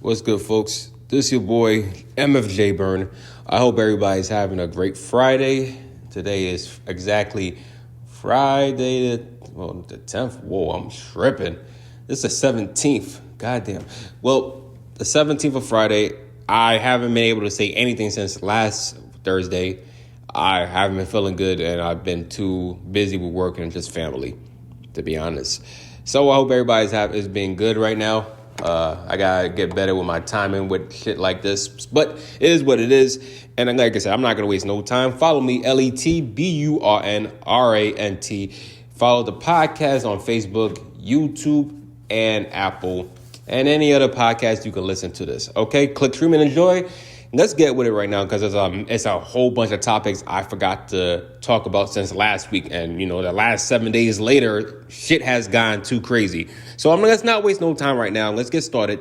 What's good, folks? This is your boy, MFJ Burn. I hope everybody's having a great Friday. Today is exactly Friday, the 10th. Whoa, I'm tripping. This is the 17th. Goddamn. Well, the 17th of Friday, I haven't been able to say anything since last Thursday. I haven't been feeling good, and I've been too busy with work and just family, to be honest. So I hope everybody's is being good right now. I gotta get better with my timing with shit like this, but it is what it is. And like I said, I'm not gonna waste no time. Follow me, LETBURNRANT. Follow the podcast on Facebook, YouTube, and Apple, and any other podcast you can listen to this. Okay, click stream and enjoy. Let's get with it right now, because it's a whole bunch of topics I forgot to talk about since last week. And, the last 7 days later, shit has gone too crazy. So let's not waste no time right now. Let's get started.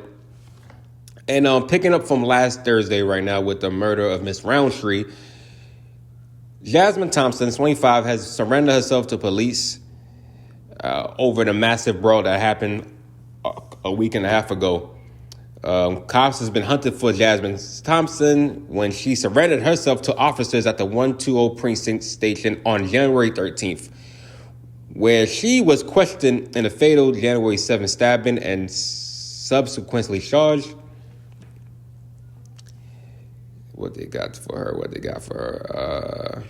And picking up from last Thursday right now with the murder of Miss Roundtree, Jasmine Thompson, 25, has surrendered herself to police over the massive brawl that happened a week and a half ago. Cops has been hunted for Jasmine Thompson when she surrendered herself to officers at the 120 precinct station on January 13th, where she was questioned in a fatal January 7th stabbing and subsequently charged. What they got for her?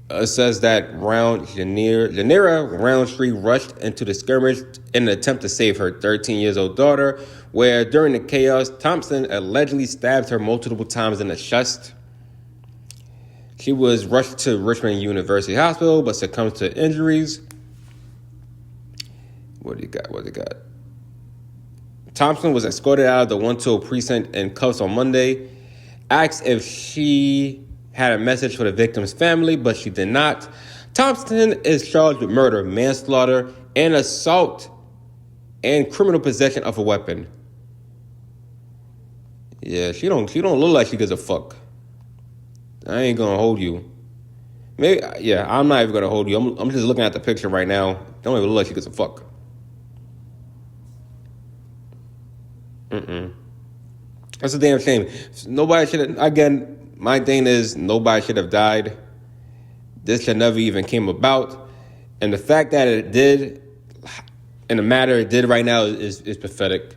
It says that Janira Roundtree rushed into the skirmish in an attempt to save her 13-year-old daughter, where during the chaos, Thompson allegedly stabbed her multiple times in the chest. She was rushed to Richmond University Hospital, but succumbed to injuries. What do you got? Thompson was escorted out of the 120 precinct in cuffs on Monday, asked if she had a message for the victim's family, but she did not. Thompson is charged with murder, manslaughter, and assault, and criminal possession of a weapon. Yeah, she don't look like she gives a fuck. I ain't gonna hold you. Maybe, yeah, I'm not even gonna hold you. I'm just looking at the picture right now. Don't even look like she gives a fuck. That's a damn shame. Nobody should have, again, my thing is, nobody should have died. This should never even came about. And the fact that it did, in the matter it did right now, is pathetic.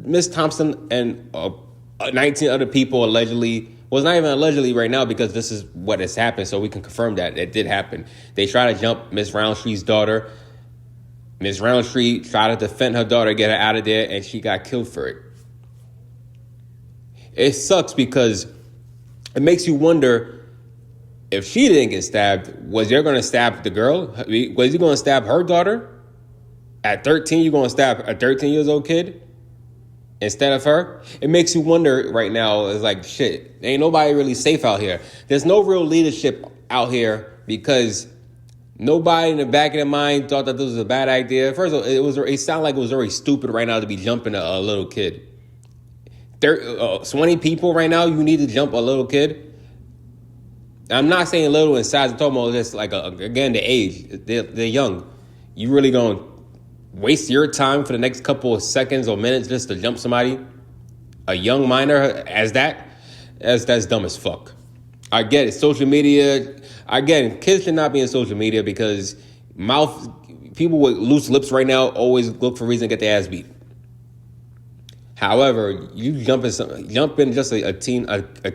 Miss Thompson and 19 other people allegedly, well, it's not even allegedly right now, because this is what has happened, so we can confirm that it did happen. They tried to jump Miss Roundtree's daughter. Miss Roundtree tried to defend her daughter, get her out of there, and she got killed for it. It sucks because it makes you wonder, if she didn't get stabbed, was you going to stab the girl? Was you going to stab her daughter? At 13, you're going to stab a 13-year-old kid instead of her? It makes you wonder right now. It's like, shit, ain't nobody really safe out here. There's no real leadership out here, because nobody in the back of their mind thought that this was a bad idea. First of all, it sounded like it was very stupid right now to be jumping a little kid. 20 people right now, you need to jump a little kid. I'm not saying little in size. I'm talking about just like, again, the age. They're young. You really going to waste your time for the next couple of seconds or minutes just to jump somebody? A young minor that's dumb as fuck. I get it. Social media. Again, kids should not be in social media, because people with loose lips right now always look for reason to get their ass beat. However, you jumping just a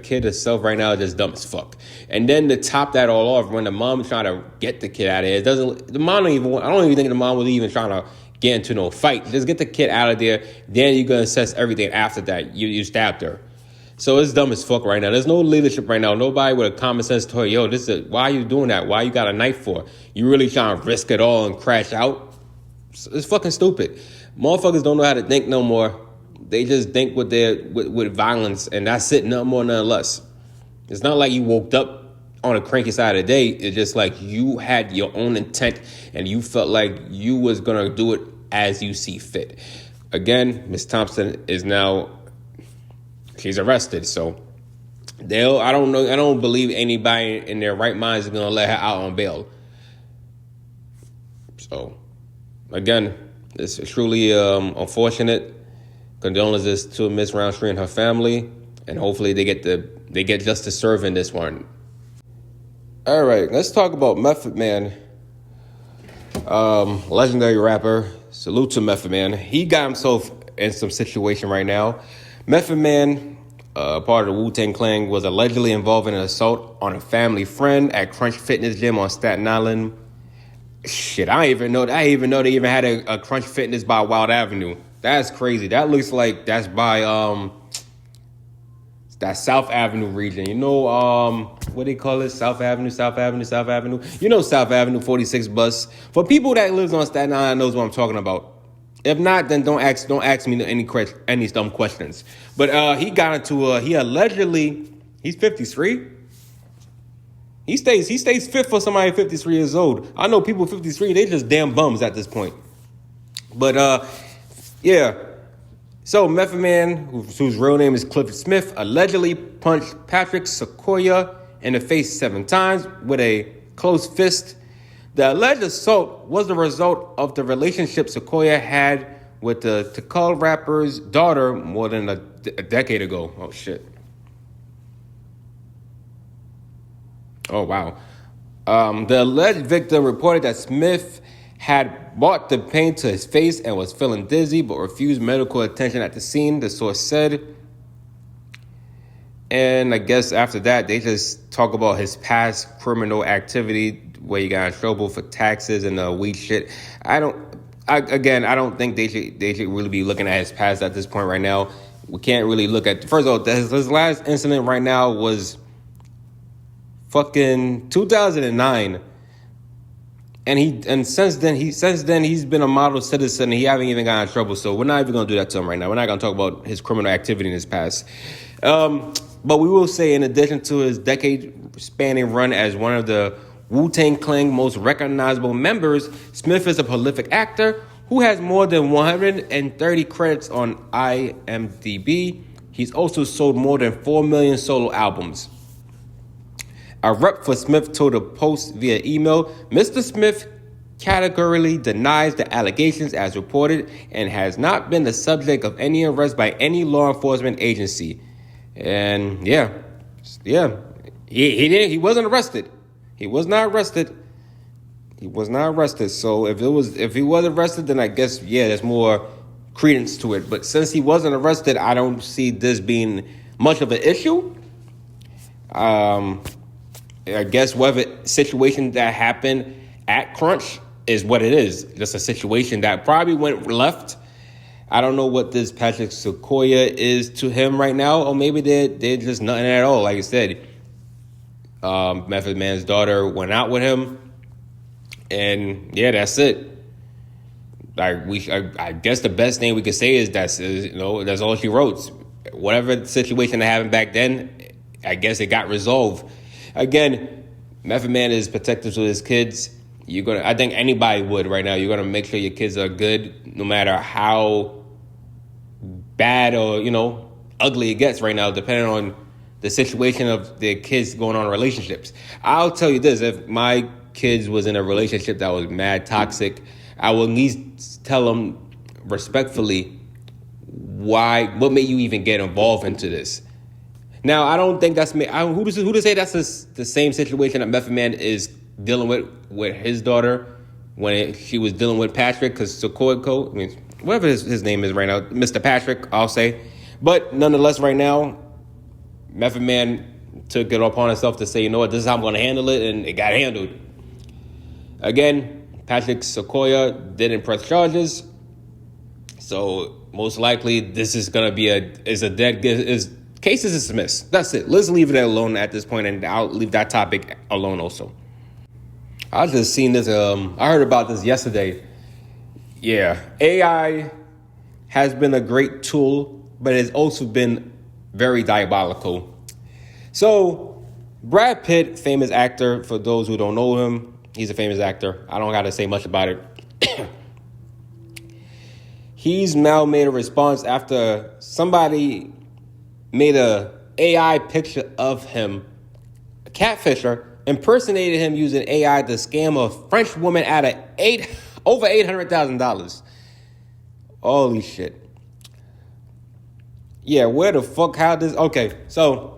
kid herself right now is just dumb as fuck. And then to top that all off, when the mom's trying to get the kid out of there, I don't even think the mom was even trying to get into no fight. Just get the kid out of there. Then you're going to assess everything after that. You stabbed her. So it's dumb as fuck right now. There's no leadership right now. Nobody with a common sense told, why are you doing that? Why you got a knife for? You really trying to risk it all and crash out? It's fucking stupid. Motherfuckers don't know how to think no more. They just think with violence, and that's it, nothing more, nothing less. It's not like you woke up on a cranky side of the day. It's just like you had your own intent, and you felt like you was going to do it as you see fit. Again, Miss Thompson is now, she's arrested, so I don't believe anybody in their right minds is going to let her out on bail. So, again, It's truly unfortunate. Condolences to Miss Roundtree and her family, and hopefully they get justice served in this one. All right, let's talk about Method Man, legendary rapper. Salute to Method Man. He got himself in some situation right now. Method Man, part of the Wu-Tang Clan, was allegedly involved in an assault on a family friend at Crunch Fitness Gym on Staten Island. Shit, I didn't even know they even had a Crunch Fitness by Wild Avenue. That's crazy. That looks like that's by that South Avenue region. You know, what they call it? South Avenue. You know South Avenue 46 bus. For people that lives on Staten Island knows what I'm talking about. If not, then don't ask me any dumb questions. But he got into he allegedly, he's 53. He stays fit for somebody 53 years old. I know people 53, they just damn bums at this point. But yeah. So Method Man, whose real name is Clifford Smith, allegedly punched Patrick Sequoia in the face 7 times with a closed fist. The alleged assault was the result of the relationship Sequoia had with the Tikal rapper's daughter more than a decade ago. Oh, shit. Oh, wow. The alleged victim reported that Smith had brought the pain to his face and was feeling dizzy but refused medical attention at the scene, the source said. And I guess after that, they just talk about his past criminal activity where he got in trouble for taxes and weed shit. I don't think they should really be looking at his past at this point right now. We can't really look at... First of all, his last incident right now was fucking 2009. And since then he's been a model citizen and he haven't even gotten in trouble. So we're not even gonna do that to him right now. We're not gonna talk about his criminal activity in his past. But we will say, in addition to his decade-spanning run as one of the Wu-Tang Clan most recognizable members, Smith is a prolific actor who has more than 130 credits on IMDb. He's also sold more than 4 million solo albums. A rep for Smith told a Post via email, Mr. Smith categorically denies the allegations as reported and has not been the subject of any arrest by any law enforcement agency. And he wasn't arrested. He was not arrested. So if he was arrested, then I guess, there's more credence to it. But since he wasn't arrested, I don't see this being much of an issue. I guess whatever situation that happened at Crunch is what it is. Just a situation that probably went left. I don't know what this Patrick Sequoia is to him right now, or maybe they're just nothing at all. Like I said, Method Man's daughter went out with him, and that's it. I guess the best thing we could say is that's all she wrote. Whatever situation that happened back then, I guess it got resolved. Again, Method Man is protective to his kids. I think anybody would right now. You're gonna make sure your kids are good, no matter how bad or ugly it gets right now, depending on the situation of their kids going on relationships. I'll tell you this: if my kids was in a relationship that was mad toxic, I will at least tell them respectfully what made you even get involved into this. Now, I don't think that's me. Who to say that's the same situation that Method Man is dealing with his daughter when she was dealing with Patrick, because Sequoia, whatever his name is right now, Mr. Patrick, I'll say. But nonetheless, right now, Method Man took it upon himself to say, you know what, this is how I'm going to handle it, and it got handled. Again, Patrick Sequoia didn't press charges, so most likely this is going to be case is dismissed. That's it. Let's leave it alone at this point, and I'll leave that topic alone also. I just seen this. I heard about this yesterday. Yeah, AI has been a great tool, but it's also been very diabolical. So, Brad Pitt, famous actor, for those who don't know him, he's a famous actor. I don't got to say much about it. He's now made a response after somebody made a AI picture of him, a catfisher, impersonated him using AI to scam a French woman out of over $800,000. Holy shit. Yeah, where the fuck, how this, okay, so.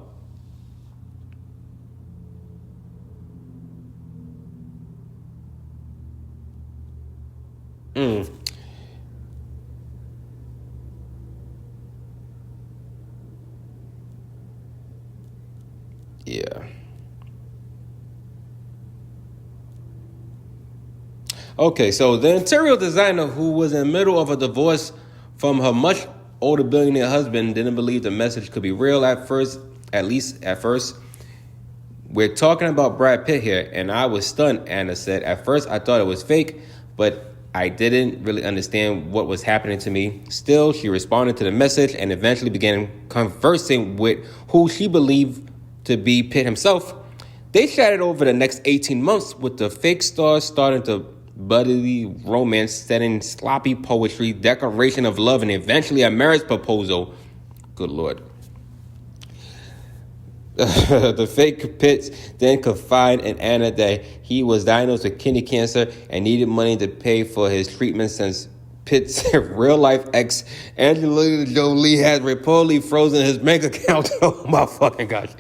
Yeah. Okay, so the interior designer who was in the middle of a divorce from her much older billionaire husband didn't believe the message could be real at first, at least at first. We're talking about Brad Pitt here, and I was stunned, Anna said. At first, I thought it was fake, but I didn't really understand what was happening to me. Still, she responded to the message and eventually began conversing with who she believed to be Pitt himself. They chatted over the next 18 months with the fake star starting to buddily romance, setting sloppy poetry, declaration of love, and eventually a marriage proposal. Good Lord. The fake Pitt then confided in Anna that he was diagnosed with kidney cancer and needed money to pay for his treatment since Pitt's real-life ex, Angelina Jolie, had reportedly frozen his bank account. Oh, my fucking gosh.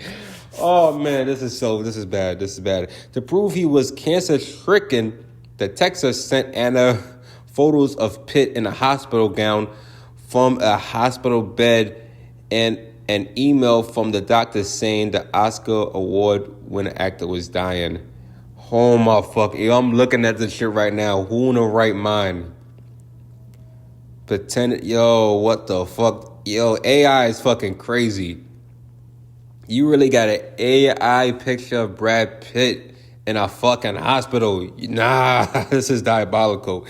Oh, man, this is bad. To prove he was cancer-stricken, the texter sent Anna photos of Pitt in a hospital gown from a hospital bed and an email from the doctor saying the Oscar award-winning actor was dying. Oh, my fuck. Yo, I'm looking at this shit right now. Who in the right mind? Yo, what the fuck? Yo, AI is fucking crazy. You really got an AI picture of Brad Pitt in a fucking hospital. Nah, this is diabolical.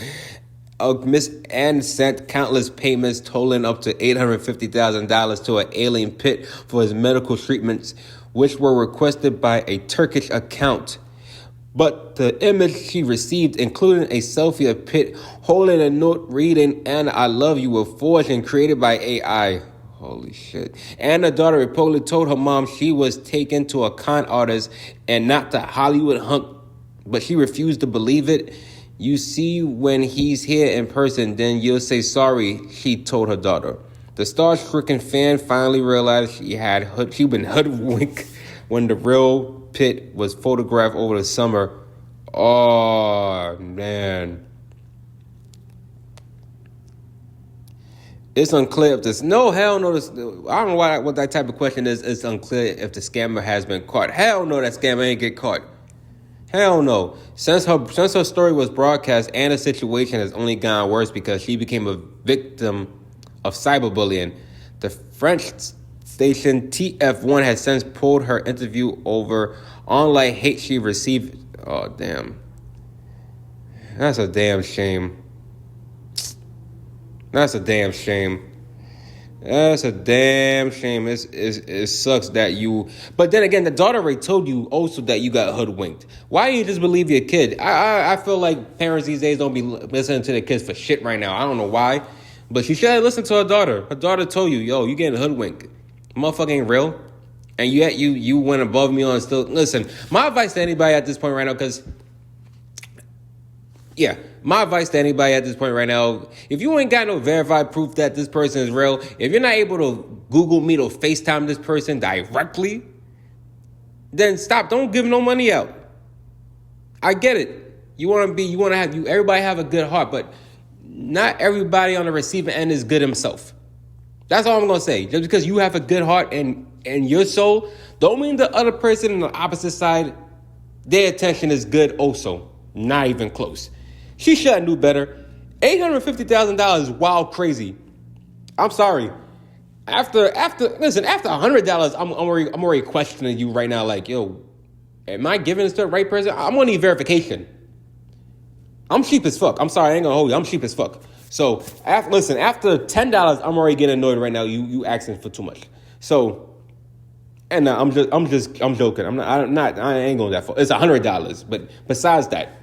Miss Ann sent countless payments totaling up to $850,000 to an alien Pitt for his medical treatments, which were requested by a Turkish account. But the image she received, including a selfie of Pitt holding a note reading, "Anna, I love you," were forged and created by AI. Holy shit. Anna's daughter reportedly told her mom she was taken to a con artist and not the Hollywood hunk, but she refused to believe it. "You see, when he's here in person, then you'll say sorry," she told her daughter. The star-stricken fan finally realized she'd been hoodwinked when the real Pitt was photographed over the summer. Oh, man. It's unclear if this... No, hell no. I don't know what that type of question is. It's unclear if the scammer has been caught. Hell no, that scammer ain't get caught. Hell no. Since her story was broadcast, Anna's situation has only gotten worse because she became a victim of cyberbullying. The French station TF1 has since pulled her interview over online hate she received. Oh, damn. That's a damn shame. It sucks that you... But then again, the daughter already told you also that you got hoodwinked. Why do you just believe your kid? I feel like parents these days don't be listening to their kids for shit right now. I don't know why. But she should have listened to her daughter. Her daughter told you, yo, you getting hoodwinked. Motherfucker ain't real. And yet you went above me on still... Listen, my advice to anybody at this point right now, because... Yeah, my advice to anybody at this point right now, if you ain't got no verified proof that this person is real, if you're not able to Google Meet or FaceTime this person directly, then stop. Don't give no money out. I get it. Everybody have a good heart, but not everybody on the receiving end is good himself. That's all I'm going to say. Just because you have a good heart and your soul, don't mean the other person on the opposite side, their attention is good also. Not even close. She should have knew better. $850,000 is wild crazy. I'm sorry. After $100, I'm already questioning you right now. Like, yo, am I giving this to the right person? I'm gonna need verification. I'm cheap as fuck. I'm sorry, I ain't gonna hold you. I'm cheap as fuck. So after $10, I'm already getting annoyed right now. You asking for too much. So, and I'm joking. I ain't going that far. It's $100. But besides that,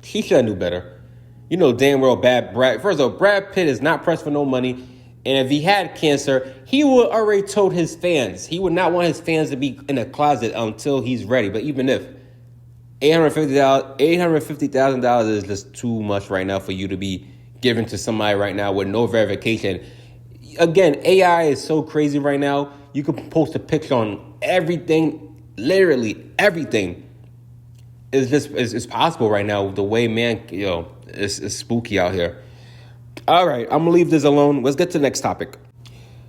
she should have knew better. You know damn well First of all, Brad Pitt is not pressed for no money. And if he had cancer, he would already told his fans. He would not want his fans to be in a closet until he's ready. But even if $850,000 is just too much right now for you to be given to somebody right now with no verification. Again, AI is so crazy right now. You can post a picture on everything, literally everything. It's possible right now. The way, man, it's spooky out here. All right, I'm gonna leave this alone. Let's get to the next topic.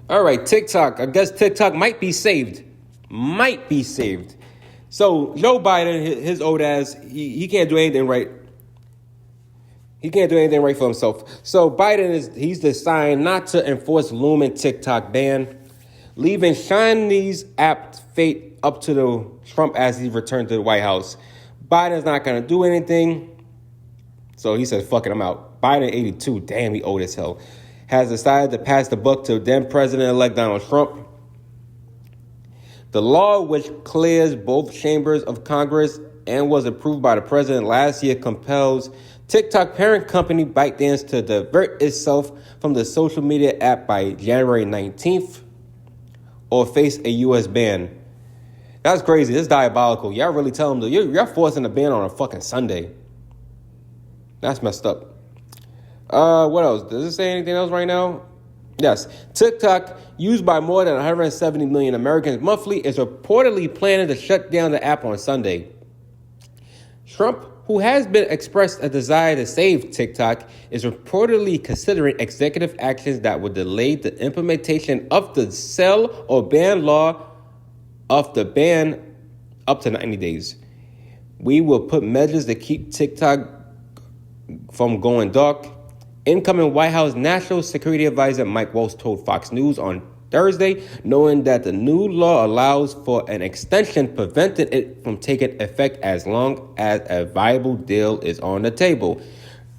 All right, TikTok. I guess TikTok might be saved. Might be saved. So Joe Biden, his old ass, he can't do anything right. He can't do anything right for himself. So Biden he's decided not to enforce looming TikTok ban, leaving Chinese app fate up to the Trump as he returned to the White House. Biden's not going to do anything. So he said, fuck it, I'm out. Biden, 82, damn, he old as hell, has decided to pass the buck to then President-elect Donald Trump. The law, which clears both chambers of Congress and was approved by the president last year, compels TikTok parent company ByteDance to divert itself from the social media app by January 19th or face a U.S. ban. That's crazy. This is diabolical. Y'all really tell them you're forcing a ban on a fucking Sunday. That's messed up. What else? Does it say anything else right now? Yes. TikTok, used by more than 170 million Americans monthly, is reportedly planning to shut down the app on Sunday. Trump, who has been expressed a desire to save TikTok, is reportedly considering executive actions that would delay the implementation of the sell or ban law of the ban up to 90 days. We will put measures to keep TikTok from going dark. Incoming White House National Security Advisor Mike Waltz told Fox News on Thursday, knowing that the new law allows for an extension preventing it from taking effect as long as a viable deal is on the table.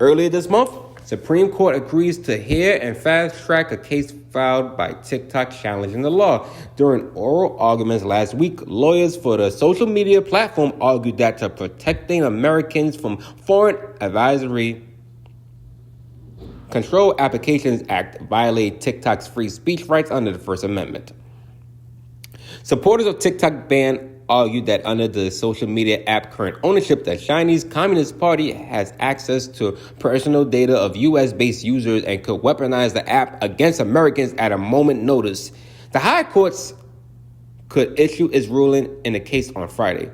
Earlier this month, Supreme Court agrees to hear and fast-track a case filed by TikTok challenging the law. During oral arguments last week, lawyers for the social media platform argued that to protecting Americans from foreign advisory Control Applications Act violate TikTok's free speech rights under the First Amendment. Supporters of TikTok ban argued that under the social media app current ownership, the Chinese Communist Party has access to personal data of U.S.-based users and could weaponize the app against Americans at a moment's notice. The high courts could issue its ruling in the case on Friday.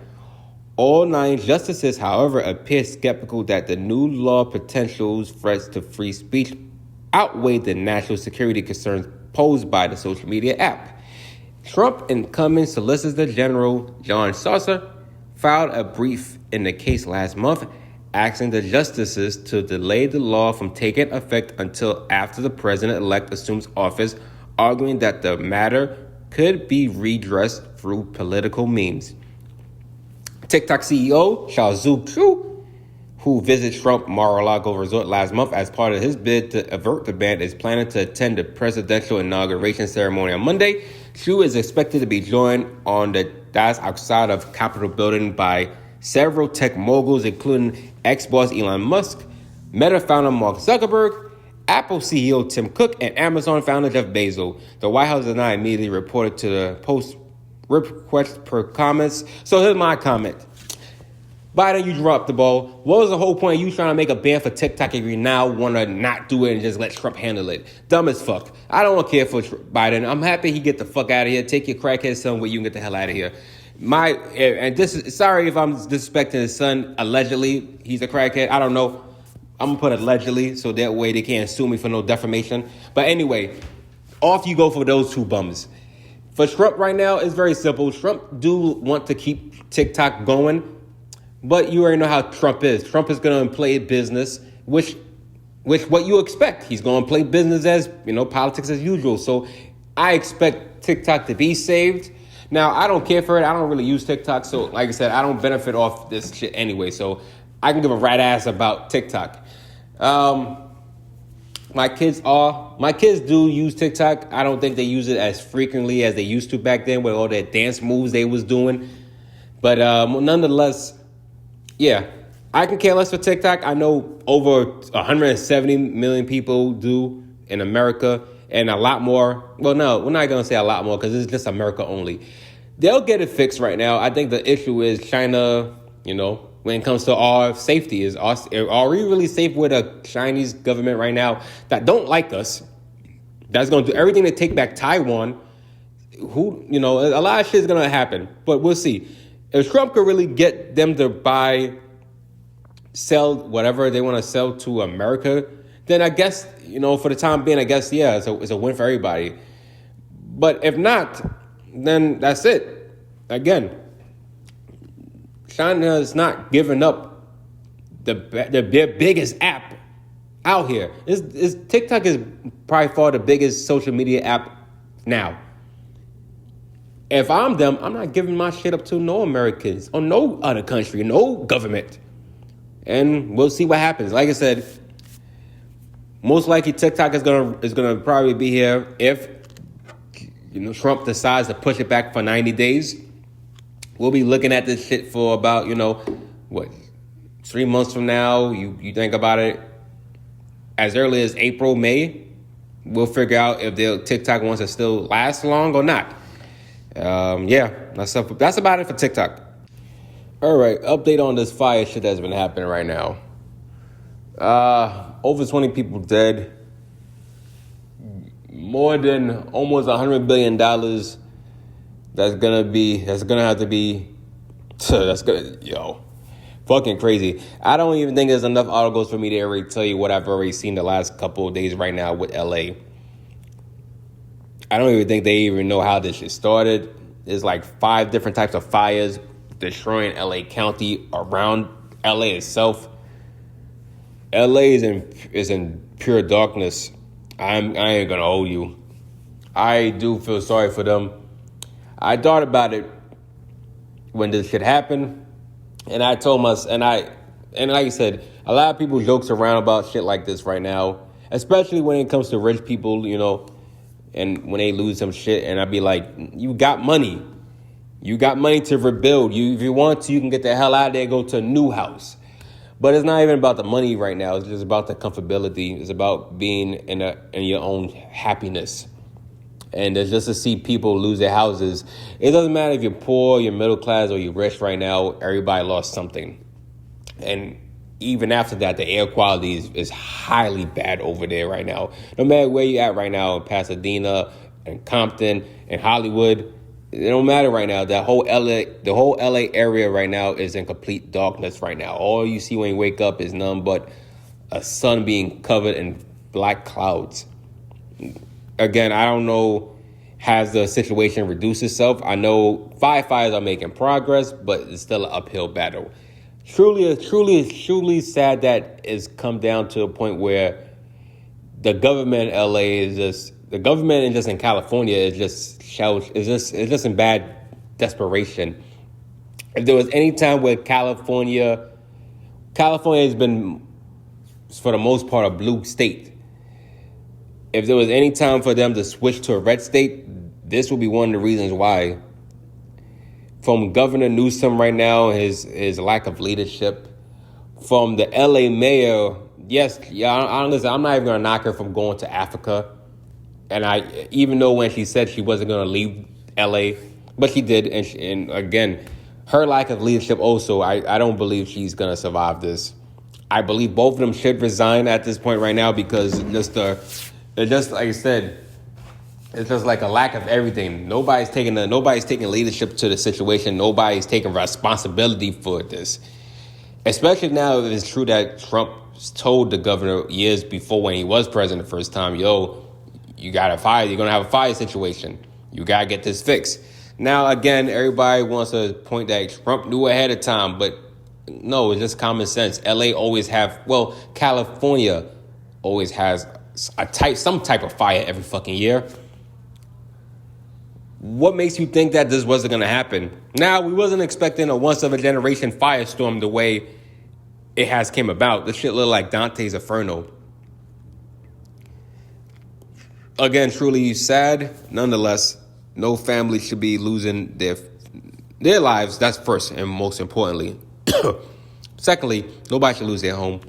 All 9 justices, however, appear skeptical that the new law potential threats to free speech outweigh the national security concerns posed by the social media app. Trump incumbent Solicitor General John Saucer filed a brief in the case last month, asking the justices to delay the law from taking effect until after the president-elect assumes office, arguing that the matter could be redressed through political means. TikTok CEO Xiaozu Qiu, who visited Trump Mar-a-Lago resort last month as part of his bid to avert the ban, is planning to attend the presidential inauguration ceremony on Monday. Qiu is expected to be joined on the dais outside of Capitol building by several tech moguls, including ex-boss Elon Musk, Meta founder Mark Zuckerberg, Apple CEO Tim Cook, and Amazon founder Jeff Bezos. The White House did not immediately report to the Post request per comments. So here's my comment. Biden, you dropped the ball. What was the whole point of you trying to make a ban for TikTok if you now want to not do it and just let Trump handle it? Dumb as fuck. I don't care for Biden. I'm happy he get the fuck out of here. Take your crackhead son where you can get the hell out of here. Sorry if I'm disrespecting his son. Allegedly, he's a crackhead. I don't know. I'm going to put allegedly so that way they can't sue me for no defamation. But anyway, off you go for those 2 bums. For Trump right now, it's very simple. Trump do want to keep TikTok going, but you already know how Trump is. Trump is going to play business, which what you expect. He's going to play business as, politics as usual. So I expect TikTok to be saved. Now, I don't care for it. I don't really use TikTok. So like I said, I don't benefit off this shit anyway. So I can give a rat ass about TikTok. My kids do use TikTok. I don't think they use it as frequently as they used to back then with all that dance moves they was doing. But nonetheless, yeah, I can care less for TikTok. I know over 170 million people do in America and a lot more. Well, no, we're not going to say a lot more because it's just America only. They'll get it fixed right now. I think the issue is China, when it comes to our safety. Are we really safe with a Chinese government right now that don't like us? That's going to do everything to take back Taiwan. A lot of shit is going to happen, but we'll see. If Trump could really get them to sell whatever they want to sell to America, then I guess, for the time being, I guess, yeah, it's a win for everybody. But if not, then that's it. Again, China is not giving up their biggest app out here. TikTok is probably far the biggest social media app now. If I'm them, I'm not giving my shit up to no Americans or no other country, no government. And we'll see what happens. Like I said, most likely TikTok is gonna probably be here if Trump decides to push it back for 90 days. We'll be looking at this shit for about 3 months from now. You think about it, as early as April, May, we'll figure out if TikTok wants to still last long or not. That's about it for TikTok. All right, update on this fire shit that's been happening right now. Over 20 people dead. More than almost $100 billion. That's fucking crazy. I don't even think there's enough articles for me to already tell you what I've already seen the last couple of days right now with LA. I don't even think they even know how this shit started. There's like 5 different types of fires destroying LA County around LA itself. LA is in pure darkness. I ain't gonna hold you. I do feel sorry for them. I thought about it when this shit happened, and I told myself, and like I said, a lot of people jokes around about shit like this right now, especially when it comes to rich people, and when they lose some shit, and I'd be like, you got money. You got money to rebuild. If you want to, you can get the hell out of there and go to a new house. But it's not even about the money right now. It's just about the comfortability. It's about being in your own happiness. And it's just to see people lose their houses. It doesn't matter if you're poor, you're middle class, or you're rich right now. Everybody lost something. And even after that, the air quality is highly bad over there right now. No matter where you're at right now, in Pasadena, and Compton, and Hollywood, it don't matter right now. The whole LA area right now is in complete darkness right now. All you see when you wake up is none but a sun being covered in black clouds. Again, I don't know, has the situation reduced itself? I know firefighters are making progress, but it's still an uphill battle. Truly sad that it's come down to a point where the government in LA the government and just in California is just in bad desperation. If there was any time where California has been, for the most part, a blue state. If there was any time for them to switch to a red state, this would be one of the reasons why. From Governor Newsom right now, his lack of leadership. From the LA mayor, honestly, I'm not even going to knock her from going to Africa. And even though when she said she wasn't going to leave LA, but she did. And again, her lack of leadership also, I don't believe she's going to survive this. I believe both of them should resign at this point right now because just like I said, it's just like a lack of everything. Nobody's taking leadership to the situation. Nobody's taking responsibility for this. Especially now if it's true that Trump told the governor years before when he was president the first time, you got to fire. You're going to have a fire situation. You got to get this fixed. Now, again, everybody wants to point that Trump knew ahead of time, but no, it's just common sense. California always has some type of fire every fucking year. What makes you think that this wasn't going to happen? Now, we wasn't expecting a once-of-a-generation firestorm the way it has came about. This shit looked like Dante's Inferno. Again, truly sad. Nonetheless, no family should be losing their lives. That's first and most importantly. Secondly, nobody should lose their home.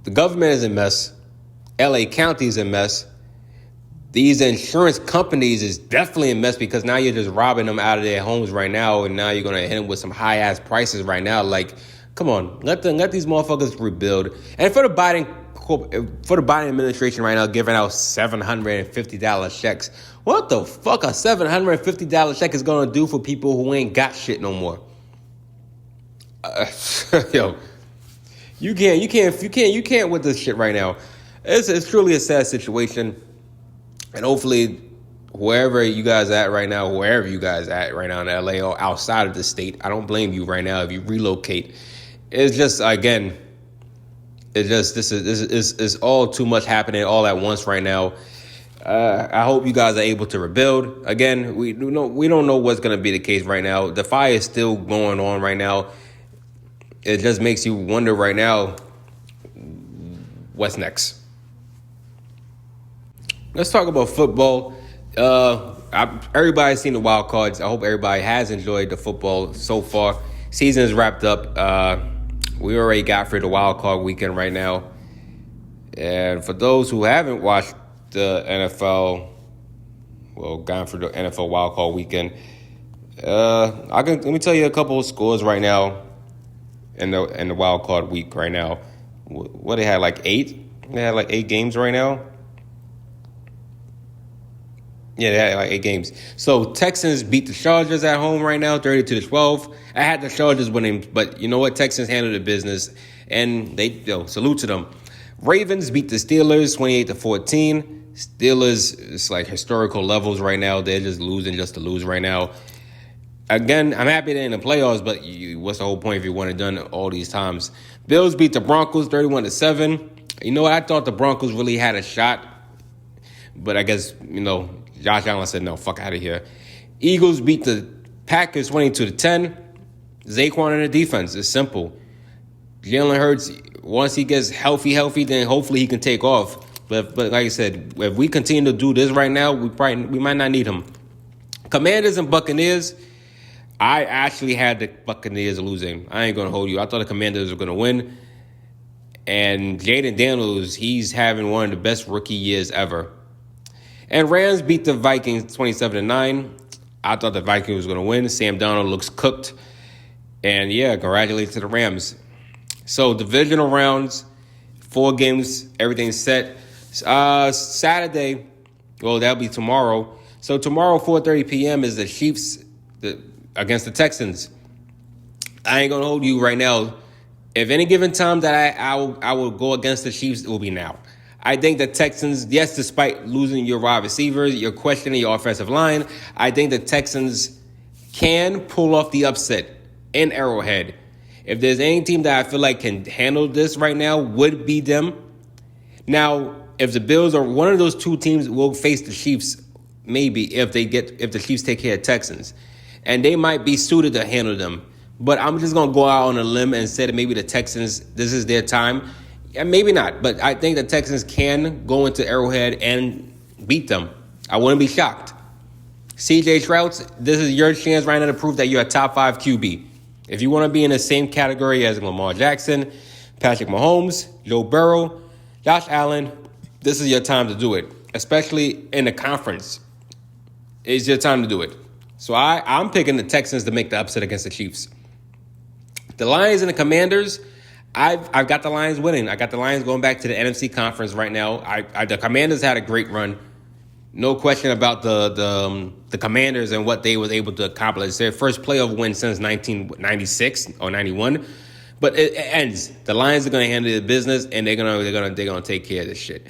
The government is a mess. LA County is a mess. these insurance companies is definitely a mess because now you're just robbing them out of their homes right now, and now you're gonna hit them with some high ass prices right now. Like, come on, let these motherfuckers rebuild. And for the Biden administration right now, giving out $750 checks. What the fuck a $750 check is gonna do for people who ain't got shit no more? Yo, you can't with this shit right now. It's truly a sad situation. And hopefully, wherever you guys at right now in LA or outside of the state, I don't blame you right now if you relocate. It's just, again, this is all too much happening all at once right now. I hope you guys are able to rebuild. Again, we don't know what's going to be the case right now. The fire is still going on right now. It just makes you wonder right now, what's next? Let's talk about football. Everybody's seen the wild cards. I hope everybody has enjoyed the football so far. Season is wrapped up. We already got through the wild card weekend right now. And for those who haven't watched the NFL, gone through the NFL wild card weekend, let me tell you a couple of scores right now in the wild card week right now. What they had, like 8? They had like 8 games right now. Yeah, they had like 8 games. So Texans beat the Chargers at home right now, 32-12. I had the Chargers winning, but you know what? Texans handled the business, and they salute to them. Ravens beat the Steelers 28-14. Steelers, it's like historical levels right now. They're just losing just to lose right now. Again, I'm happy they're in the playoffs, but what's the whole point if you want it done all these times? Bills beat the Broncos 31-7. You know what? I thought the Broncos really had a shot, but I guess, Josh Allen said, no, fuck out of here. Eagles beat the Packers 22-10. Saquon in the defense. It's simple. Jalen Hurts, once he gets healthy, then hopefully he can take off. But like I said, if we continue to do this right now, we might not need him. Commanders and Buccaneers. I actually had the Buccaneers losing. I ain't going to hold you. I thought the Commanders were going to win. And Jaden Daniels, he's having one of the best rookie years ever. And Rams beat the Vikings 27-9. I thought the Vikings was going to win. Sam Darnold looks cooked. And yeah, congratulations to the Rams. So divisional rounds, 4 games, everything's set. Saturday, that'll be tomorrow. So tomorrow, 4:30 p.m. is the Chiefs against the Texans. I ain't going to hold you right now. If any given time that I will go against the Chiefs, it will be now. I think the Texans, yes, despite losing your wide receivers, you're questioning your offensive line, I think the Texans can pull off the upset in Arrowhead. If there's any team that I feel like can handle this right now, would be them. Now, if the Bills or one of those two teams will face the Chiefs, maybe if the Chiefs take care of Texans, and they might be suited to handle them. But I'm just gonna go out on a limb and say that maybe the Texans, this is their time. Yeah, maybe not, but I think the Texans can go into Arrowhead and beat them. I wouldn't be shocked. CJ Stroud, this is your chance right now to prove that you're a top 5 QB. If you want to be in the same category as Lamar Jackson, Patrick Mahomes, Joe Burrow, Josh Allen, this is your time to do it, especially in the conference. It's your time to do it. So I'm picking the Texans to make the upset against the Chiefs. The Lions and the Commanders, I've got the Lions winning. I got the Lions going back to the NFC conference right now. The Commanders had a great run. No question about the Commanders and what they was able to accomplish. Their first playoff win since 1996 or 91. But it ends. The Lions are going to handle the business, and they're gonna take care of this shit.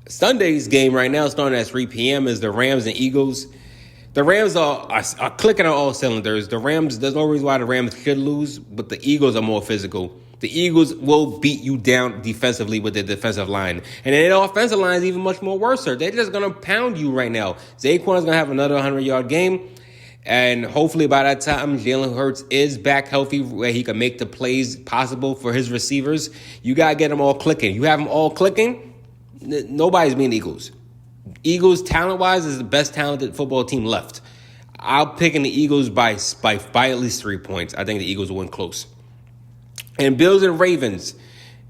Sunday's game right now, starting at 3 p.m., is the Rams and Eagles. The Rams are clicking on all cylinders. The Rams, there's no reason why the Rams should lose, but the Eagles are more physical. The Eagles will beat you down defensively with their defensive line. And their offensive line is even much more worse. They're just going to pound you right now. Saquon is going to have another 100-yard game. And hopefully by that time, Jalen Hurts is back healthy where he can make the plays possible for his receivers. You got to get them all clicking. You have them all clicking, nobody's beating the Eagles. Eagles, talent-wise, is the best talented football team left. I'm picking the Eagles by at least 3 points. I think the Eagles will win close. And Bills and Ravens,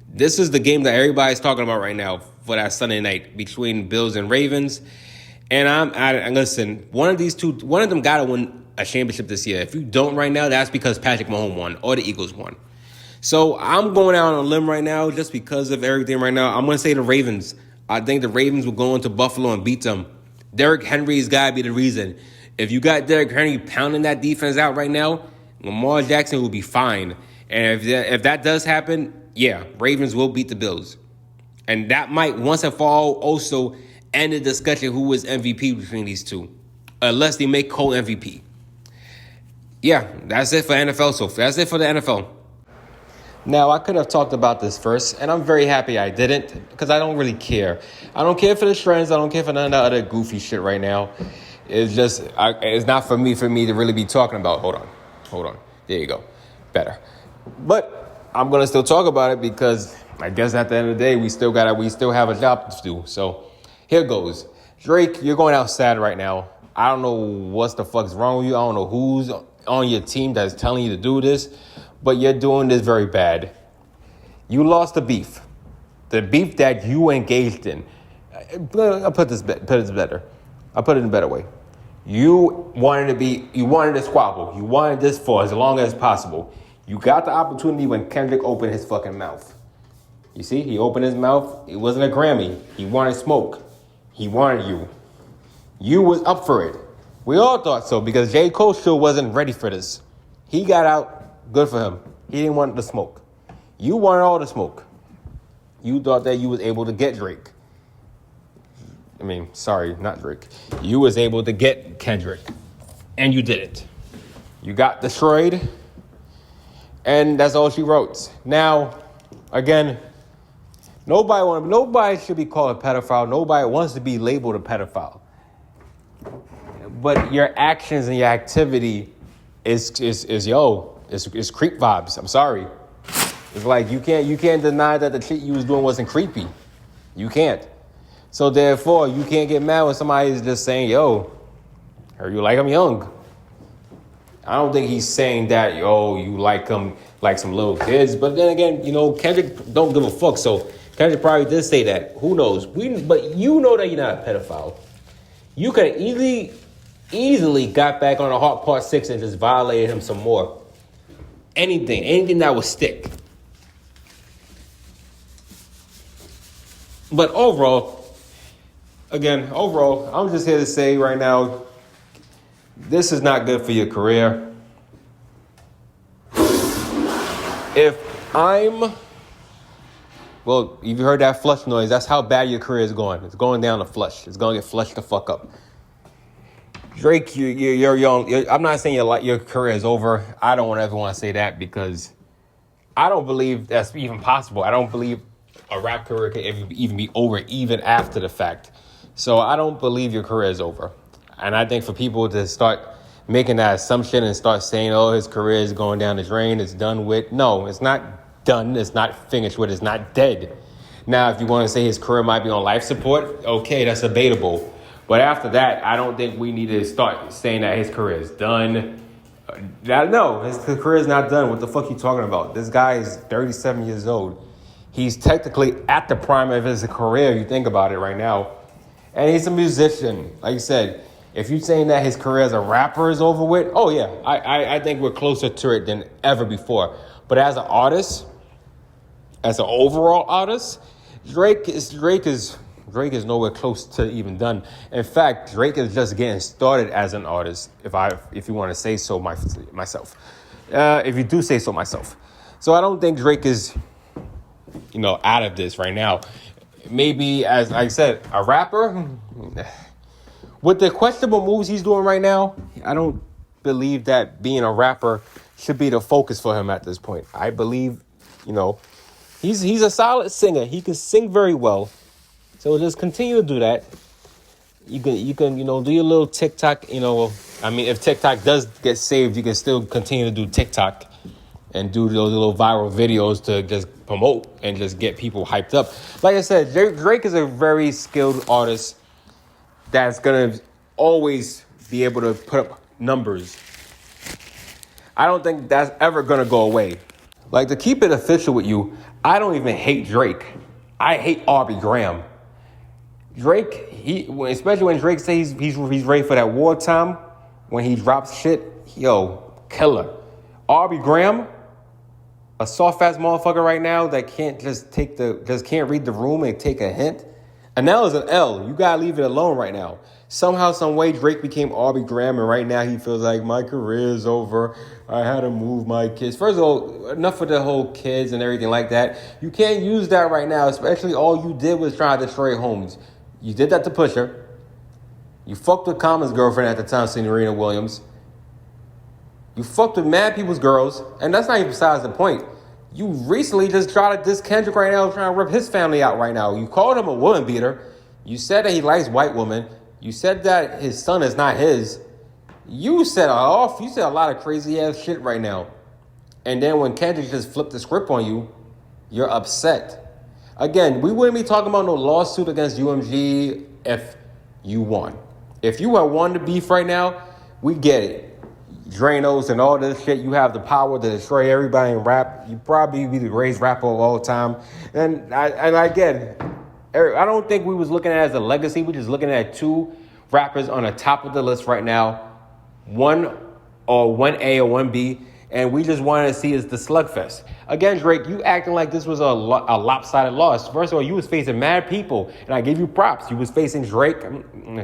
this is the game that everybody's talking about right now for that Sunday night between Bills and Ravens. And listen, one of them got to win a championship this year. If you don't right now, that's because Patrick Mahomes won or the Eagles won. So I'm going out on a limb right now just because of everything right now. I'm going to say the Ravens. I think the Ravens will go into Buffalo and beat them. Derrick Henry's got to be the reason. If you got Derrick Henry pounding that defense out right now, Lamar Jackson will be fine. And if that does happen, yeah, Ravens will beat the Bills. And that might once and for all also end the discussion who is MVP between these two. Unless they make Cole MVP. Yeah, that's it for NFL. So that's it for the NFL. Now, I could have talked about this first, and I'm very happy I didn't, because I don't really care. I don't care for the trends. I don't care for none of the other goofy shit right now. It's just, it's not for me to really be talking about. Hold on. There you go. Better. But I'm going to still talk about it because I guess at the end of the day, we still have a job to do. So here goes. Drake, you're going out sad right now. I don't know what the fuck's wrong with you. I don't know who's on your team that's telling you to do this, but you're doing this very bad. You lost the beef that you engaged in. I'll put it better. I'll put it in a better way. You wanted to squabble. You wanted this for as long as possible. You got the opportunity when Kendrick opened his fucking mouth. You see, he opened his mouth. It wasn't a Grammy. He wanted smoke. He wanted you. You was up for it. We all thought so because J. Cole still wasn't ready for this. He got out. Good for him. He didn't want the smoke. You wanted all the smoke. You thought that you was able to get Drake. Sorry, not Drake. You was able to get Kendrick. And you didn't. You got destroyed. And that's all she wrote. Now, again, nobody should be called a pedophile. Nobody wants to be labeled a pedophile. But your actions and your activity is creep vibes. I'm sorry. It's like you can't deny that the shit you was doing wasn't creepy. You can't. So therefore, you can't get mad when somebody is just saying, yo, or you like him young. I don't think he's saying that, yo, you like him like some little kids. But then again, Kendrick don't give a fuck. So Kendrick probably did say that. Who knows? But you know that you're not a pedophile. You could easily got back on a Hot Part 6 and just violated him some more. Anything that would stick. But overall, I'm just here to say right now, this is not good for your career. If you heard that flush noise, that's how bad your career is going. It's going down the flush. It's going to get flushed the fuck up. Drake, you're young. I'm not saying your career is over. I don't ever want to say that because I don't believe that's even possible. I don't believe a rap career can even be over even after the fact. So I don't believe your career is over. And I think for people to start making that assumption and start saying, oh, his career is going down the drain, it's done with. No, it's not done. It's not finished with. It's not dead. Now, if you want to say his career might be on life support, okay, that's debatable. But after that, I don't think we need to start saying that his career is done. No, his career is not done. What the fuck are you talking about? This guy is 37 years old. He's technically at the prime of his career, if you think about it right now. And he's a musician. Like you said, if you're saying that his career as a rapper is over with, oh yeah, I think we're closer to it than ever before. But as an artist, as an overall artist, Drake is nowhere close to even done. In fact, Drake is just getting started as an artist, if you want to say so myself. If you do say so myself. So I don't think Drake is, out of this right now. Maybe, as I said, a rapper. With the questionable moves he's doing right now, I don't believe that being a rapper should be the focus for him at this point. I believe, he's a solid singer. He can sing very well. So just continue to do that. You can do your little TikTok, if TikTok does get saved, you can still continue to do TikTok and do those little viral videos to just promote and just get people hyped up. Like I said, Drake is a very skilled artist that's going to always be able to put up numbers. I don't think that's ever going to go away. Like, to keep it official with you, I don't even hate Drake. I hate Aubrey Graham. Drake, especially when Drake says he's ready for that wartime, when he drops shit, yo, killer. Aubrey Graham, a soft ass motherfucker right now that can't can't read the room and take a hint. An L is an L. You gotta leave it alone right now. Somehow, some way, Drake became Aubrey Graham, and right now he feels like my career is over. I had to move my kids. First of all, enough of the whole kids and everything like that. You can't use that right now, especially all you did was try to destroy homes. You did that to Pusha. You fucked with Common's girlfriend at the time, Serena Williams. You fucked with mad people's girls, and that's not even besides the point. You recently just tried to diss Kendrick right now, trying to rip his family out right now. You called him a woman beater. You said that he likes white women. You said that his son is not his. You said a lot of crazy ass shit right now. And then when Kendrick just flipped the script on you, you're upset. Again, we wouldn't be talking about no lawsuit against UMG if you won. If you had won the beef right now, we get it. Dranos and all this shit, you have the power to destroy everybody in rap. You probably be the greatest rapper of all time. And I get it. I don't think we was looking at it as a legacy. We're just looking at two rappers on the top of the list right now. One A or 1B. And we just wanted to see is the slugfest. Again, Drake, you acting like this was a lopsided loss. First of all, you was facing mad people, and I give you props. You was facing Drake.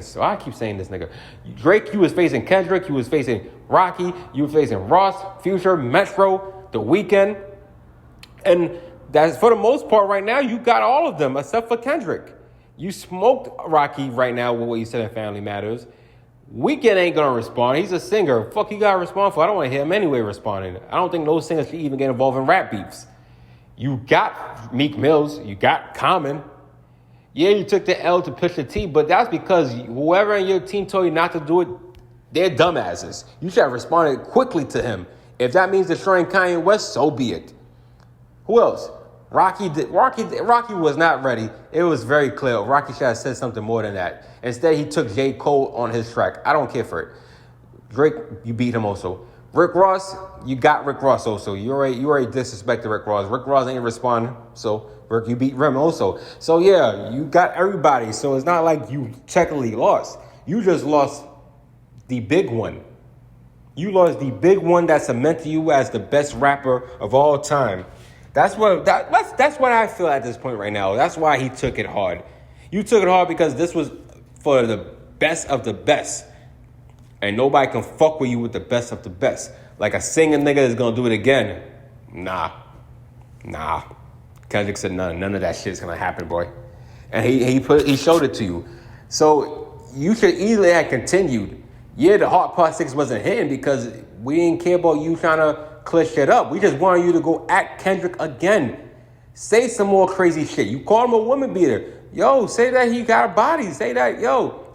So I keep saying this nigga. Drake, you was facing Kendrick. You was facing Rocky. You was facing Ross, Future, Metro, The Weeknd. And that's for the most part right now, you got all of them except for Kendrick. You smoked Rocky right now with what you said in Family Matters. Weeknd ain't gonna respond. He's a singer. Fuck you gotta respond for? I don't want to hear him anyway responding. I don't think no singer should even get involved in rap beefs. You got Meek Mills. You got Common. Yeah, you took the L to Pusha T, but that's because whoever in your team told you not to do it, they're dumbasses. You should have responded quickly to him. If that means destroying Kanye West, so be it. Who else? Rocky was not ready. It was very clear. Rocky should have said something more than that. Instead, he took J. Cole on his track. I don't care for it. Drake, you beat him also. Rick Ross, you got Rick Ross also. You already disrespected Rick Ross. Rick Ross ain't responding. So, Rick, you beat Rim also. So, yeah, you got everybody. So, it's not like you technically lost. You just lost the big one. You lost the big one that cemented you as the best rapper of all time. That's what I feel at this point right now. That's why he took it hard. You took it hard because this was for the best of the best. And nobody can fuck with you with the best of the best. Like a singing nigga is gonna do it again. Nah. Kendrick said none of that shit's gonna happen, boy. And he showed it to you. So you should easily have continued. Yeah, the Hard Part 6 wasn't hitting because we didn't care about you trying to clear shit up. We just wanted you to go at Kendrick again. Say some more crazy shit. You called him a woman beater. Yo, say that he got a body. Say that,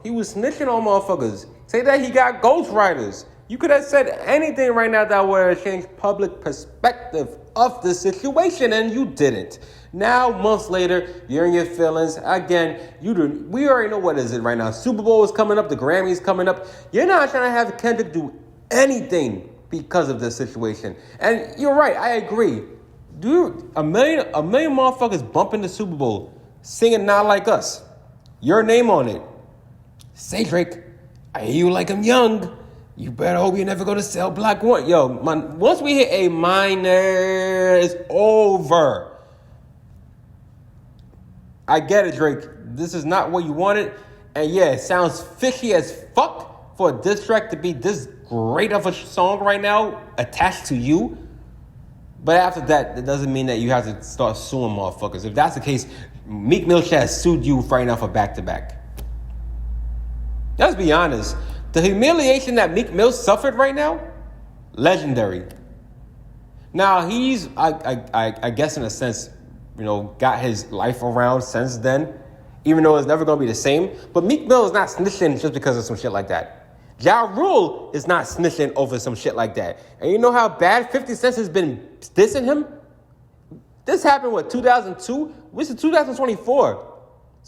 he was snitching on motherfuckers. Say that he got ghostwriters. You could have said anything right now that would have changed public perspective of the situation, and you didn't. Now, months later, you're in your feelings. Again, we already know what is it right now. Super Bowl is coming up. The Grammys coming up. You're not trying to have Kendrick do anything because of this situation. And you're right, I agree. Dude, a million motherfuckers bumping the Super Bowl, singing Not Like Us. Your name on it. Say, Drake, I hear you like I'm young. You better hope you never go to Cell Block 1. Yo, man, once we hit A minor, it's over. I get it, Drake. This is not what you wanted. And yeah, it sounds fishy as fuck for a diss track to be this great of a song right now attached to you. But after that, it doesn't mean that you have to start suing motherfuckers. If that's the case, Meek Mill should have sued you right now for back-to-back. Let's be honest. The humiliation that Meek Mill suffered right now, legendary. Now, he's, I guess in a sense, got his life around since then, even though it's never going to be the same. But Meek Mill is not snitching just because of some shit like that. Ja Rule is not snitching over some shit like that. And you know how bad 50 Cent has been dissing him? This happened, 2002? This is 2024.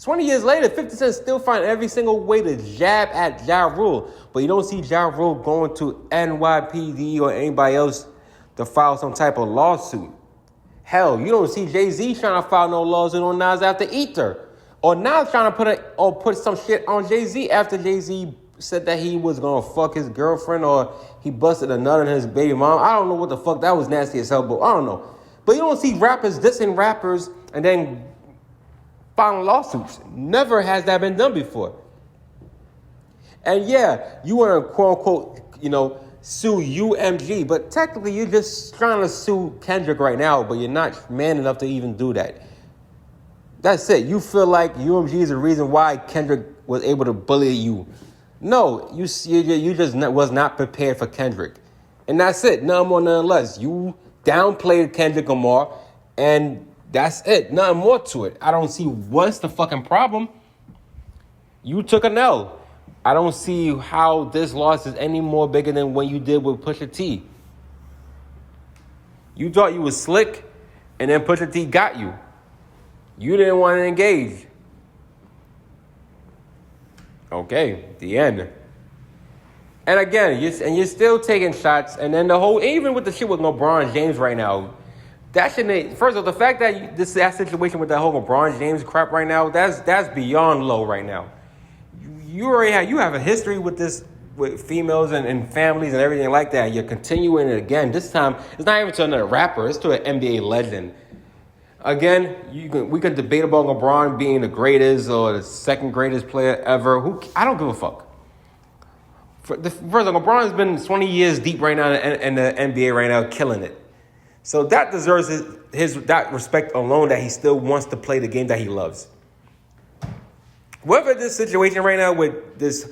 20 years later, 50 Cent still find every single way to jab at Ja Rule. But you don't see Ja Rule going to NYPD or anybody else to file some type of lawsuit. Hell, you don't see Jay-Z trying to file no lawsuit on Nas after Ether. Or now trying to put some shit on Jay-Z after Jay-Z said that he was gonna fuck his girlfriend or he busted a nut in his baby mom. I don't know what the fuck. That was nasty as hell, but I don't know. But you don't see rappers dissing rappers and then filing lawsuits. Never has that been done before. And yeah, you want to quote unquote, sue UMG, but technically you're just trying to sue Kendrick right now, but you're not man enough to even do that. That's it. You feel like UMG is the reason why Kendrick was able to bully you. No, you just was not prepared for Kendrick. And that's it. None more, none less. You downplayed Kendrick Lamar, and that's it. Nothing more to it. I don't see what's the fucking problem. You took an L. I don't see how this loss is any more bigger than what you did with Pusha T. You thought you was slick, and then Pusha T got you. You didn't want to engage. Okay, the end. And again, you're still taking shots, and then even with the shit with LeBron James right now, that shouldn't. First of all, the fact that that situation with that whole LeBron James crap right now, that's beyond low right now. You have a history with this with females and families and everything like that. You're continuing it again. This time, it's not even to another rapper; it's to an NBA legend. Again, we could debate about LeBron being the greatest or the second greatest player ever. I don't give a fuck. First of all, LeBron's been 20 years deep right now in the NBA right now, killing it. So that deserves that respect alone that he still wants to play the game that he loves. Whatever this situation right now with this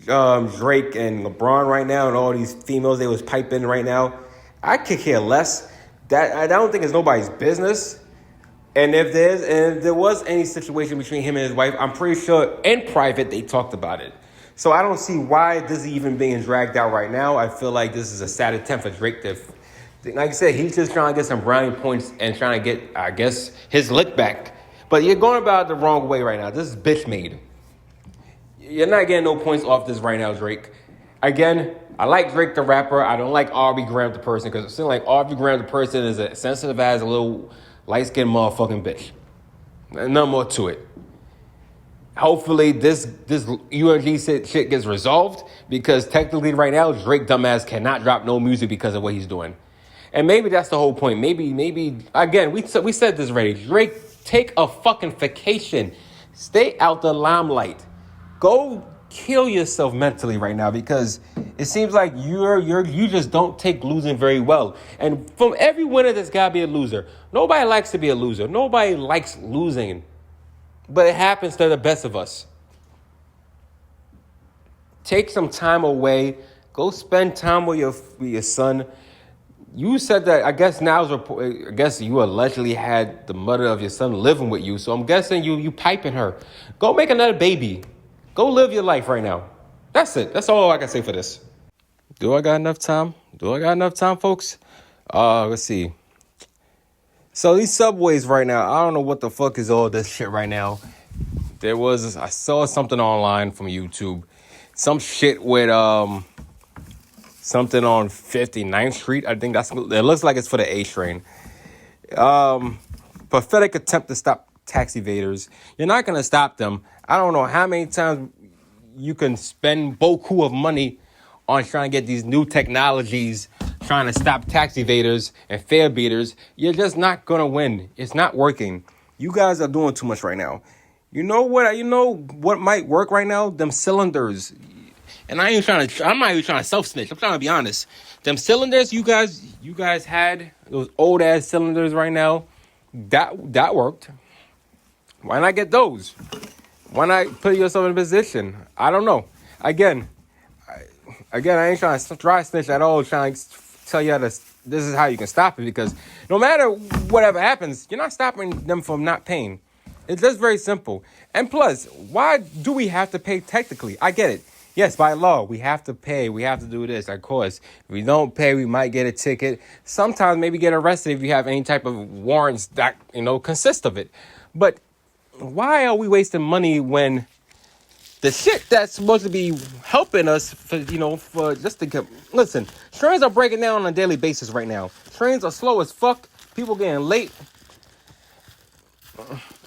Drake and LeBron right now and all these females they was piping right now, I could care less. I don't think it's nobody's business. And if there was any situation between him and his wife, I'm pretty sure in private they talked about it. So I don't see why this is even being dragged out right now. I feel like this is a sad attempt for Drake to, like I said, he's just trying to get some brownie points and trying to get, I guess, his lick back. But you're going about it the wrong way right now. This is bitch made. You're not getting no points off this right now, Drake. Again, I like Drake the rapper. I don't like Aubrey Graham the person because it seems like Aubrey Graham the person is as sensitive as a little light-skinned motherfucking bitch. No more to it. Hopefully this UMG shit gets resolved because technically right now Drake dumbass cannot drop no music because of what he's doing. And maybe that's the whole point. Maybe again, we said this already. Drake, take a fucking vacation. Stay out the limelight. Go kill yourself mentally right now because it seems like you just don't take losing very well. And from every winner, there's gotta be a loser. Nobody likes to be a loser. Nobody likes losing. But it happens to the best of us. Take some time away. Go spend time with your son. You said that, I guess you allegedly had the mother of your son living with you. So I'm guessing you piping her. Go make another baby. Go live your life right now. That's it. That's all I can say for this. Do I got enough time? Folks? Let's see. So these subways right now, I don't know what the fuck is all this shit right now. I saw something online from YouTube. Some shit with something on 59th Street. I think it looks like it's for the A train. Pathetic attempt to stop taxi evaders. You're not going to stop them. I don't know how many times you can spend beaucoup of money on trying to get these new technologies, trying to stop taxi evaders and fare beaters. You're just not going to win. It's not working. You guys are doing too much right now. You know what might work right now? Them cylinders. And I'm not even trying to self-snitch. I'm trying to be honest. Them cylinders you guys had, those old ass cylinders right now, that worked. Why not get those? Why not put yourself in a position? I don't know. Again, I ain't trying to dry snitch at all, trying to tell you this is how you can stop it, because no matter whatever happens, you're not stopping them from not paying. It's just very simple. And plus, why do we have to pay technically? I get it. Yes, by law, we have to pay. We have to do this, of course. If we don't pay, we might get a ticket. Sometimes maybe get arrested if you have any type of warrants that, consist of it. But why are we wasting money when the shit that's supposed to be helping us for just to get... Listen, trains are breaking down on a daily basis right now. Trains are slow as fuck. People getting late.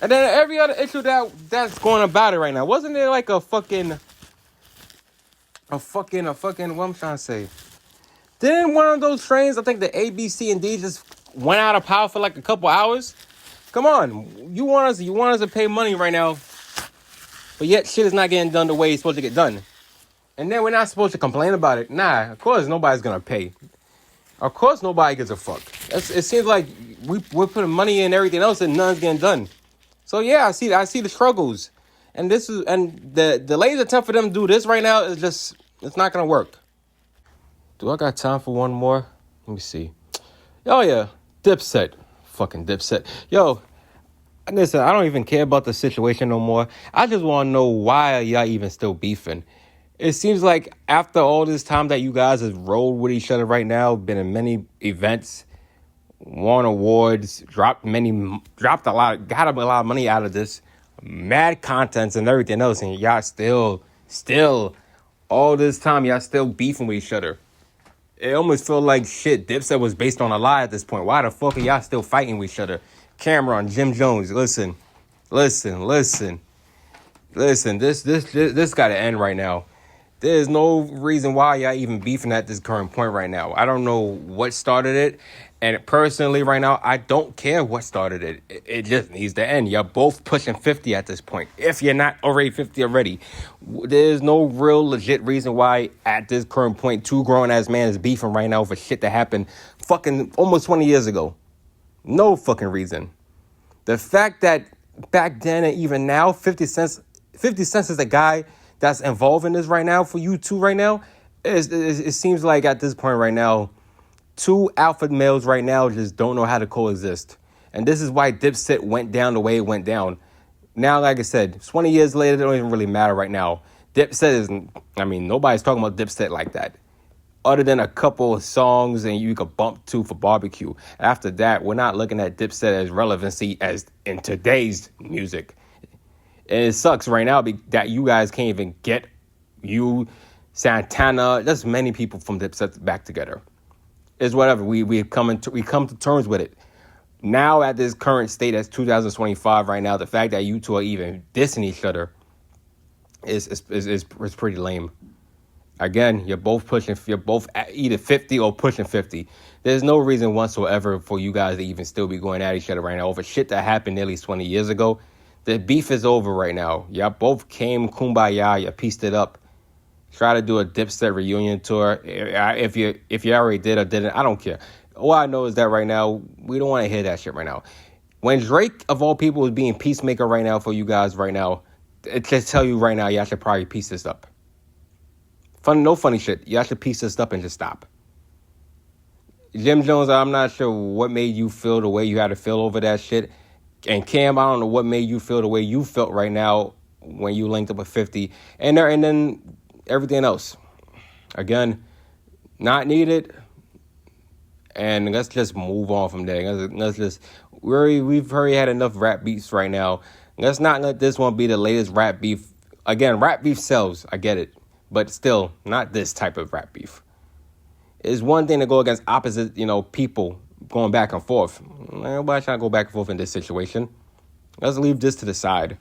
And then every other issue that's going about it right now, wasn't there like a fucking, what I'm trying to say? Didn't one of those trains, I think the A, B, C, and D just went out of power for like a couple hours? Come on, you want us to pay money right now, but yet shit is not getting done the way it's supposed to get done. And then we're not supposed to complain about it. Nah, of course nobody's gonna pay. Of course nobody gives a fuck. It seems like we're putting money in everything else and none's getting done. So yeah, I see the struggles. And the latest attempt for them to do this right now is just, it's not gonna work. Do I got time for one more? Let me see. Oh yeah, Dipset. Fucking Dipset. Yo, listen, I don't even care about the situation no more. I just want to know why y'all even still beefing. It seems like after all this time that you guys have rolled with each other right now, been in many events, won awards, got a lot of money out of this, mad contents and everything else, and y'all still, all this time, y'all still beefing with each other. It almost feel like shit. Dipset was based on a lie at this point. Why the fuck are y'all still fighting with each other? Cameron, Jim Jones, listen. This gotta end right now. There's no reason why y'all even beefing at this current point right now. I don't know what started it. And personally right now, I don't care what started it. It just needs to end. You're both pushing 50 at this point. If you're not already 50 already. There's no real legit reason why at this current point, two grown-ass men is beefing right now for shit that happened fucking almost 20 years ago. No fucking reason. The fact that back then and even now, 50 Cent is the guy that's involved in this right now for you two right now. It seems like at this point right now, two alpha males right now just don't know how to coexist. And this is why Dipset went down the way it went down. Now, like I said, 20 years later, it don't even really matter right now. Nobody's talking about Dipset like that. Other than a couple of songs and you could bump to for barbecue. After that, we're not looking at Dipset as relevancy as in today's music. And it sucks right now that you guys can't even get you, Santana, there's many people from Dipset back together. It's whatever. We come to terms with it. Now at this current state, as 2025 right now, the fact that you two are even dissing each other is pretty lame. Again, you're both either 50 or pushing 50. There's no reason whatsoever for you guys to even still be going at each other right now over shit that happened nearly 20 years ago. The beef is over right now. Y'all both came kumbaya. You pieced it up. Try to do a Dipset reunion tour. If you already did or didn't, I don't care. All I know is that right now, we don't want to hear that shit right now. When Drake, of all people, is being peacemaker right now for you guys right now, it just tell you right now, y'all should probably piece this up. No funny shit. Y'all should piece this up and just stop. Jim Jones, I'm not sure what made you feel the way you had to feel over that shit. And Cam, I don't know what made you feel the way you felt right now when you linked up with 50. And then everything else. Again, not needed. And let's just move on from there. We've already had enough rap beefs right now. Let's not let this one be the latest rap beef. Again, rap beef sells. I get it. But still, not this type of rap beef. It's one thing to go against opposite, people going back and forth. Nobody trying to go back and forth in this situation. Let's leave this to the side.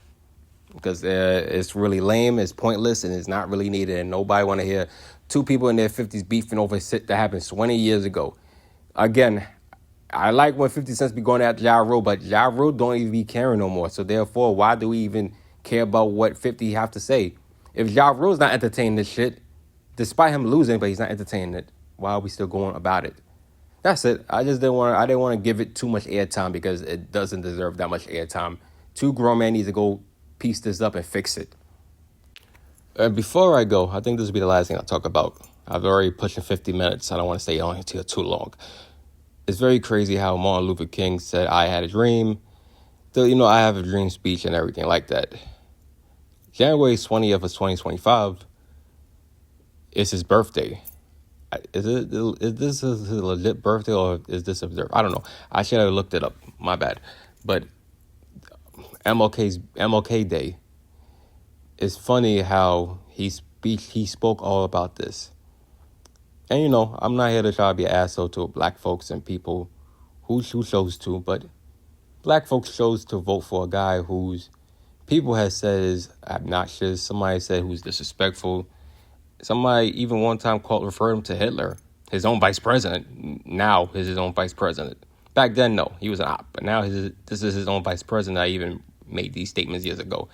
Because it's really lame, it's pointless, and it's not really needed. And nobody want to hear two people in their 50s beefing over shit that happened 20 years ago. Again, I like when 50 Cent be going after Ja Rule, but Ja Rule don't even be caring no more. So therefore, why do we even care about what 50 have to say? If Ja Rule's not entertaining this shit, despite him losing, but he's not entertaining it, why are we still going about it? That's it. I didn't want to give it too much airtime because it doesn't deserve that much airtime. Two grown men need to go piece this up and fix it. Before I go, I think this will be the last thing I'll talk about. I've already pushing 50 minutes. I don't want to stay on here too long. It's very crazy how Martin Luther King said, I had a dream. I have a dream speech and everything like that. January 20th of 2025 is his birthday. Is this his legit birthday or is this observed? I don't know. I should have looked it up. My bad. But MLK Day. It's funny how he spoke all about this. And I'm not here to try to be an asshole to black folks and people who chose to, but Black folks chose to vote for a guy whose people has said is obnoxious. Somebody said who's disrespectful. Somebody even one time referred him to Hitler, his own vice president. Now is his own vice president. Back then, no, he was an op. But now this is his own vice president. I even made these statements years ago.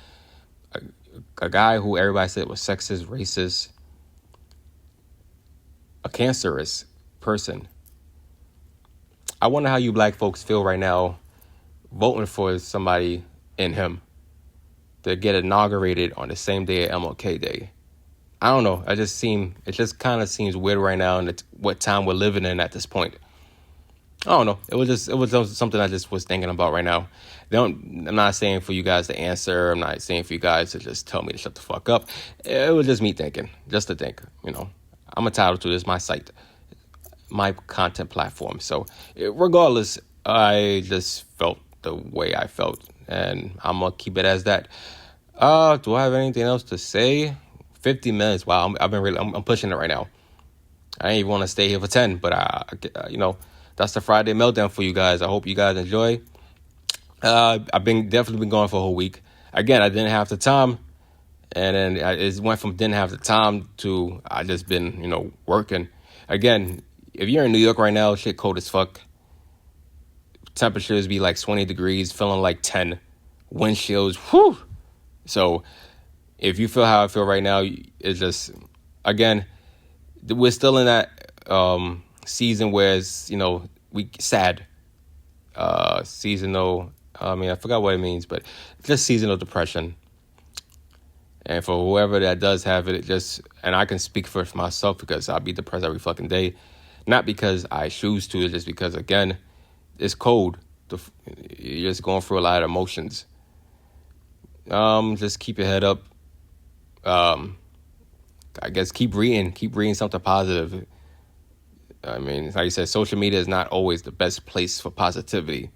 A guy who everybody said was sexist, racist, a cancerous person. I wonder how you black folks feel right now voting for somebody in him to get inaugurated on the same day as MLK Day. I don't know. It just kind of seems weird right now, and what time we're living in at this point. I don't know. It was something I just was thinking about right now. I'm not saying for you guys to answer. I'm not saying for you guys to just tell me to shut the fuck up. It was just me thinking, just to think. I'm entitled to this. My site, my content platform. So regardless, I just felt the way I felt, and I'm gonna keep it as that. Do I have anything else to say? 50 minutes. Wow, I'm pushing it right now. I ain't even want to stay here for 10, but that's the Fryday Meltdown for you guys. I hope you guys enjoy. I've definitely been going for a whole week. Again, I didn't have the time, and then it went from didn't have the time to I just been working. Again, if you're in New York right now, shit cold as fuck. Temperatures be like 20 degrees, feeling like 10. Windshields, whew. So if you feel how I feel right now, it's just, again, we're still in that season where it's, we sad. Seasonal, I forgot what it means, but just seasonal depression. And for whoever that does have it, and I can speak for myself because I'll be depressed every fucking day. Not because I choose to, it's just because, again, it's cold. You're just going through a lot of emotions. Just keep your head up. I guess keep reading something positive. I mean, like I said, social media is not always the best place for positivity.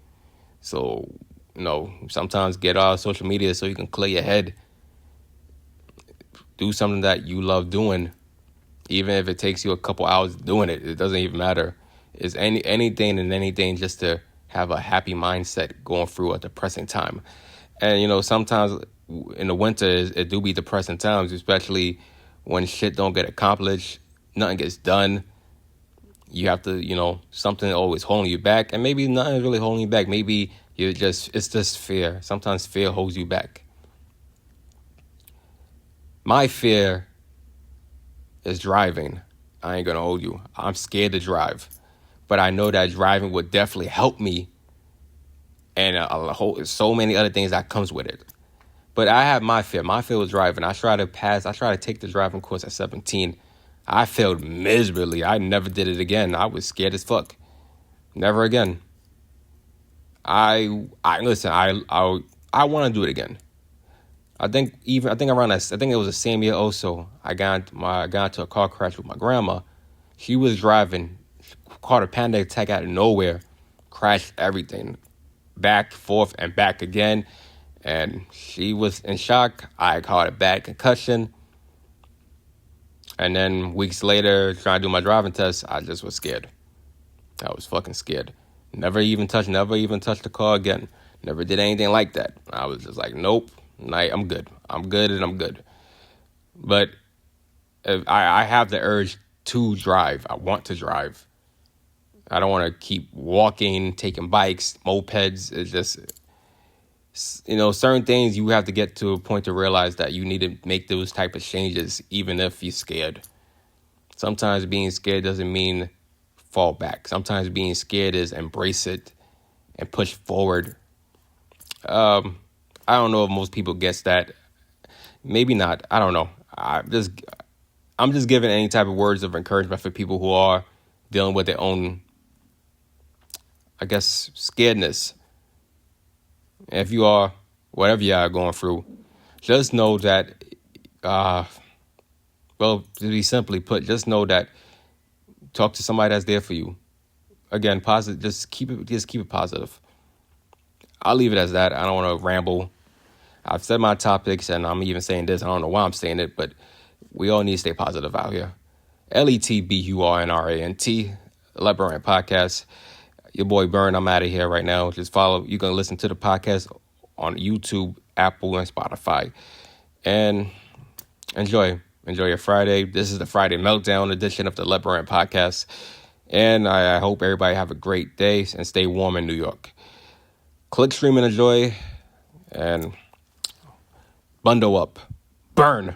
So, sometimes get off social media so you can clear your head. Do something that you love doing, even if it takes you a couple hours doing it. It doesn't even matter. It's anything just to have a happy mindset going through a depressing time. And, sometimes in the winter, it do be depressing times, especially when shit don't get accomplished, nothing gets done. You have to, something always holding you back. And maybe nothing is really holding you back. Maybe it's just fear. Sometimes fear holds you back. My fear is driving. I ain't going to hold you. I'm scared to drive. But I know that driving would definitely help me. And so many other things that comes with it. But I have my fear. My fear was driving. I tried to take the driving course at 17. I failed miserably. I never did it again. I was scared as fuck. Never again. I listen. I want to do it again. I think it was the same year also. I got into a car crash with my grandma. She was driving, caught a panic attack out of nowhere, crashed everything, back, forth, and back again. And she was in shock. I caught a bad concussion. And then weeks later, trying to do my driving test, I just was scared. I was fucking scared. Never even touched the car again. Never did anything like that. I was just like, nope, I'm good. I'm good. But if I have the urge to drive. I want to drive. I don't want to keep walking, taking bikes, mopeds. It's just, certain things you have to get to a point to realize that you need to make those type of changes, even if you're scared. Sometimes being scared doesn't mean fall back. Sometimes being scared is embrace it and push forward. I don't know if most people guess that. Maybe not. I don't know. I'm just giving any type of words of encouragement for people who are dealing with their own, I guess, scaredness. If you are, whatever you are going through, just know that, to be simply put, just know that talk to somebody that's there for you. Again, positive. Just keep it positive. I'll leave it as that. I don't want to ramble. I've said my topics, and I'm even saying this. I don't know why I'm saying it, but we all need to stay positive out here. Letburnrant, Letburnrant podcast. Your boy Burn, I'm out of here right now. Just follow. You can listen to the podcast on YouTube, Apple, and Spotify. And enjoy your Friday. This is the Friday Meltdown edition of the Letburnrant podcast. And I hope everybody have a great day and stay warm in New York. Click, stream, and enjoy. And bundle up. Burn.